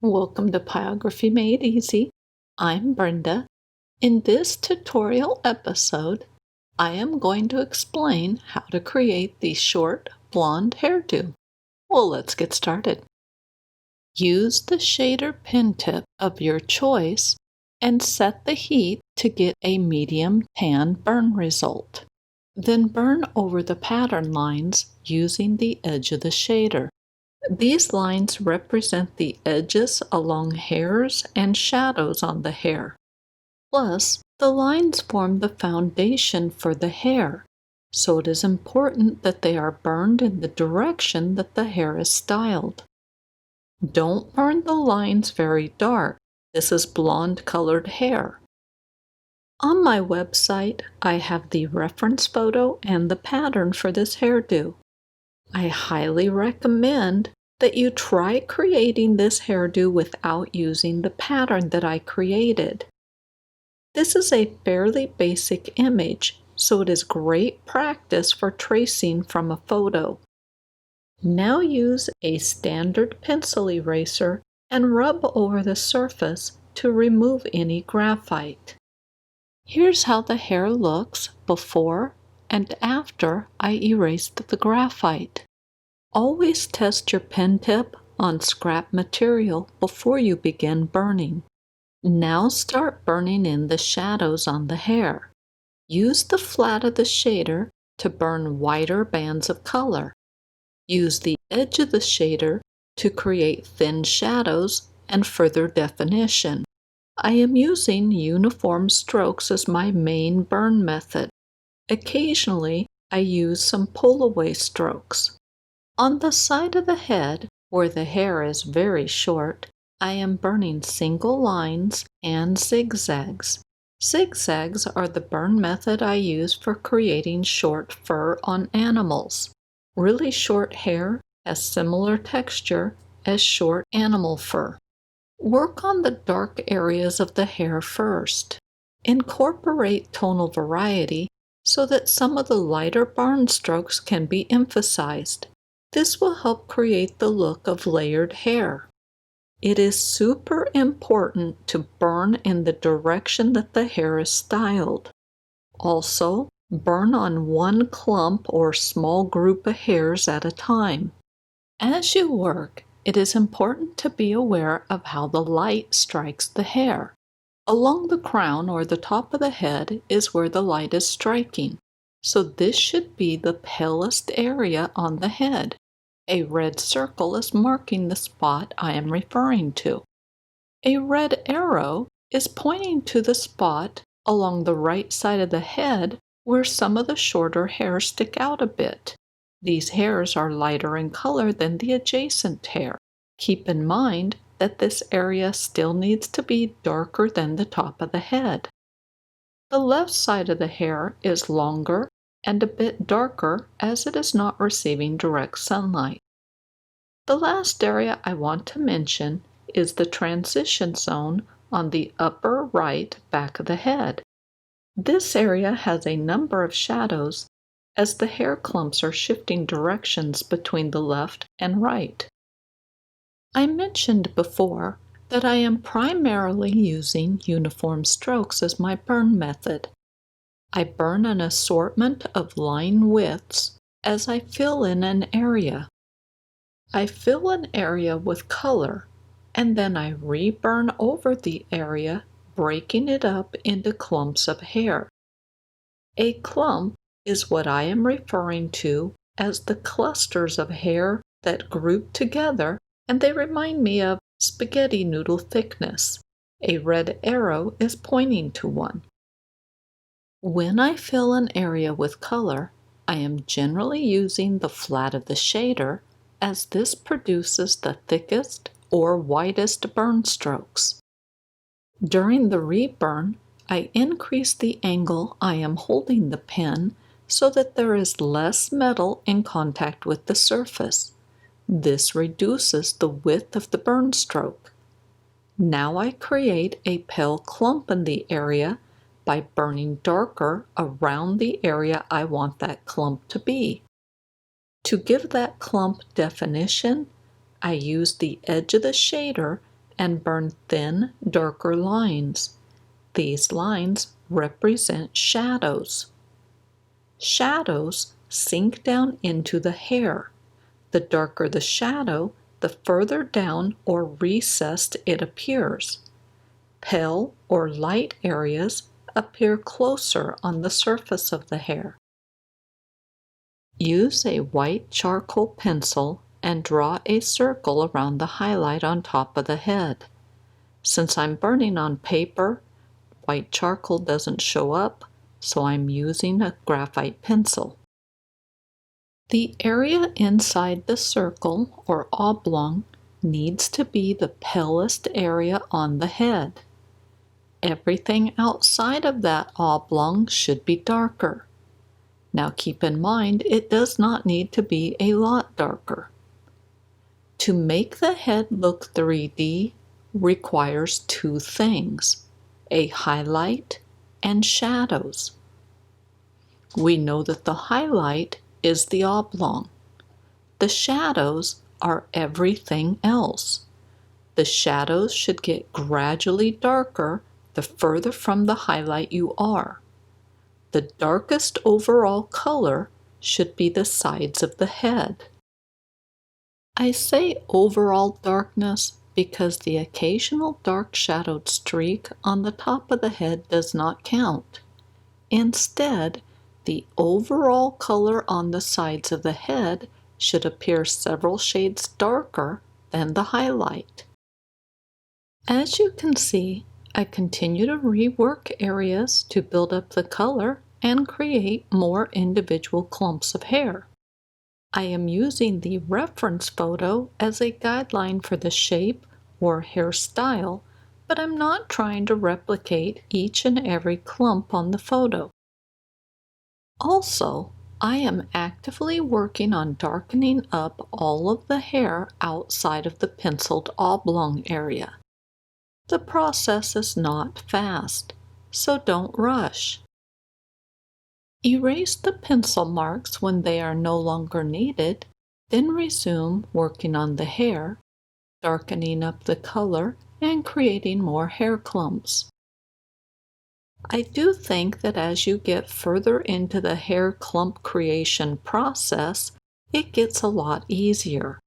Welcome to Pyrography Made Easy. I'm Brenda. In this tutorial episode, I am going to explain how to create the short blonde hairdo. Well, let's get started. Use the shader pen tip of your choice and set the heat to get a medium tan burn result. Then burn over the pattern lines using the edge of the shader. These lines represent the edges along hairs and shadows on the hair. Plus, the lines form the foundation for the hair, so it is important that they are burned in the direction that the hair is styled. Don't burn the lines very dark. This is blonde-colored hair. On my website, I have the reference photo and the pattern for this hairdo. I highly recommend that you try creating this hairdo without using the pattern that I created. This is a fairly basic image, so it is great practice for tracing from a photo. Now use a standard pencil eraser and rub over the surface to remove any graphite. Here's how the hair looks before and after I erased the graphite. Always test your pen tip on scrap material before you begin burning. Now start burning in the shadows on the hair. Use the flat of the shader to burn wider bands of color. Use the edge of the shader to create thin shadows and further definition. I am using uniform strokes as my main burn method. Occasionally, I use some pull-away strokes. On the side of the head, where the hair is very short, I am burning single lines and zigzags. Zigzags are the burn method I use for creating short fur on animals. Really short hair has similar texture as short animal fur. Work on the dark areas of the hair first. Incorporate tonal variety so that some of the lighter burn strokes can be emphasized. This will help create the look of layered hair. It is super important to burn in the direction that the hair is styled. Also, burn on one clump or small group of hairs at a time. As you work, it is important to be aware of how the light strikes the hair. Along the crown or the top of the head is where the light is striking, so this should be the palest area on the head. A red circle is marking the spot I am referring to. A red arrow is pointing to the spot along the right side of the head where some of the shorter hairs stick out a bit. These hairs are lighter in color than the adjacent hair. Keep in mind that this area still needs to be darker than the top of the head. The left side of the hair is longer and a bit darker as it is not receiving direct sunlight. The last area I want to mention is the transition zone on the upper right back of the head. This area has a number of shadows as the hair clumps are shifting directions between the left and right. I mentioned before that I am primarily using uniform strokes as my burn method. I burn an assortment of line widths as I fill in an area. I fill an area with color, and then I reburn over the area, breaking it up into clumps of hair. A clump is what I am referring to as the clusters of hair that group together, and they remind me of spaghetti noodle thickness. A red arrow is pointing to one. When I fill an area with color, I am generally using the flat of the shader, as this produces the thickest or widest burn strokes. During the reburn, I increase the angle I am holding the pen so that there is less metal in contact with the surface. This reduces the width of the burn stroke. Now I create a pale clump in the area by burning darker around the area I want that clump to be. To give that clump definition, I use the edge of the shader and burn thin, darker lines. These lines represent shadows. Shadows sink down into the hair. The darker the shadow, the further down or recessed it appears. Pale or light areas appear closer on the surface of the hair. Use a white charcoal pencil and draw a circle around the highlight on top of the head. Since I'm burning on paper, white charcoal doesn't show up, so I'm using a graphite pencil. The area inside the circle, or oblong, needs to be the palest area on the head. Everything outside of that oblong should be darker. Now keep in mind, it does not need to be a lot darker. To make the head look 3D requires two things: a highlight and shadows. We know that the highlight is the oblong. The shadows are everything else. The shadows should get gradually darker the further from the highlight you are. The darkest overall color should be the sides of the head. I say overall darkness because the occasional dark shadowed streak on the top of the head does not count. Instead, the overall color on the sides of the head should appear several shades darker than the highlight. As you can see, I continue to rework areas to build up the color and create more individual clumps of hair. I am using the reference photo as a guideline for the shape or hairstyle, but I'm not trying to replicate each and every clump on the photo. Also, I am actively working on darkening up all of the hair outside of the penciled oblong area. The process is not fast, so don't rush. Erase the pencil marks when they are no longer needed, then resume working on the hair, darkening up the color, and creating more hair clumps. I do think that as you get further into the hair clump creation process, it gets a lot easier.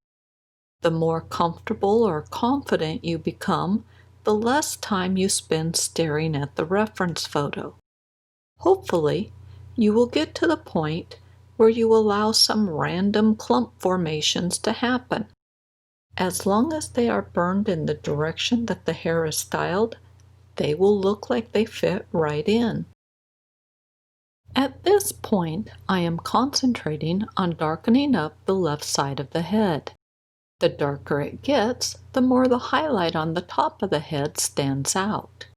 The more comfortable or confident you become, the less time you spend staring at the reference photo. Hopefully, you will get to the point where you allow some random clump formations to happen. As long as they are burned in the direction that the hair is styled, they will look like they fit right in. At this point, I am concentrating on darkening up the left side of the head. The darker it gets, the more the highlight on the top of the head stands out.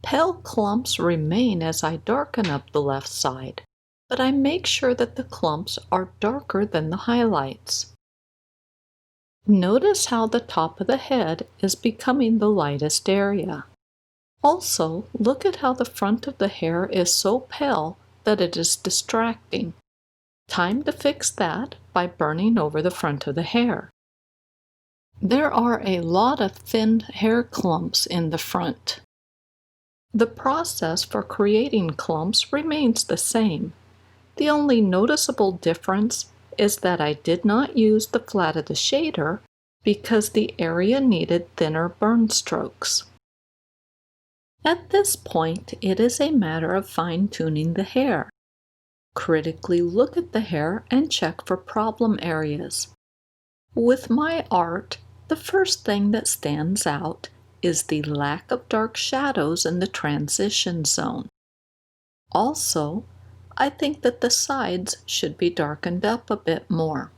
Pale clumps remain as I darken up the left side, but I make sure that the clumps are darker than the highlights. Notice how the top of the head is becoming the lightest area. Also, look at how the front of the hair is so pale that it is distracting. Time to fix that by burning over the front of the hair. There are a lot of thin hair clumps in the front. The process for creating clumps remains the same. The only noticeable difference is that I did not use the flat of the shader because the area needed thinner burn strokes. At this point, it is a matter of fine-tuning the hair. Critically look at the hair and check for problem areas. With my art, the first thing that stands out is the lack of dark shadows in the transition zone. Also, I think that the sides should be darkened up a bit more.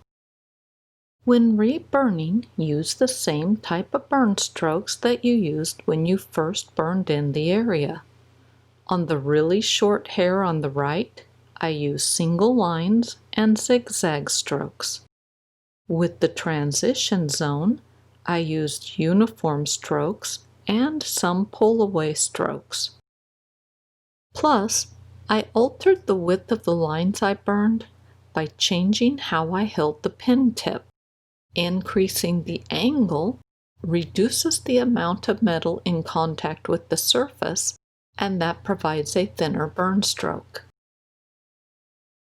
When reburning, use the same type of burn strokes that you used when you first burned in the area. On the really short hair on the right, I use single lines and zigzag strokes. With the transition zone, I used uniform strokes and some pull-away strokes. Plus, I altered the width of the lines I burned by changing how I held the pen tip, increasing the angle reduces the amount of metal in contact with the surface, and that provides a thinner burn stroke.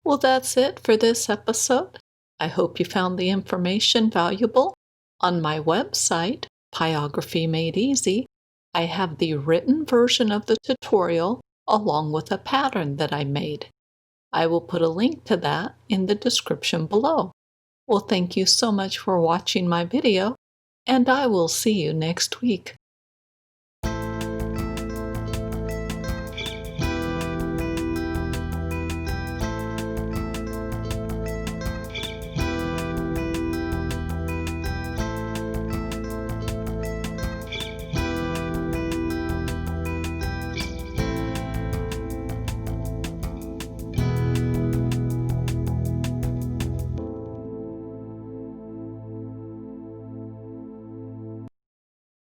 Well, that's it for this episode. I hope you found the information valuable. On my website, Pyrography Made Easy, I have the written version of the tutorial along with a pattern that I made. I will put a link to that in the description below. Well, thank you so much for watching my video, and I will see you next week.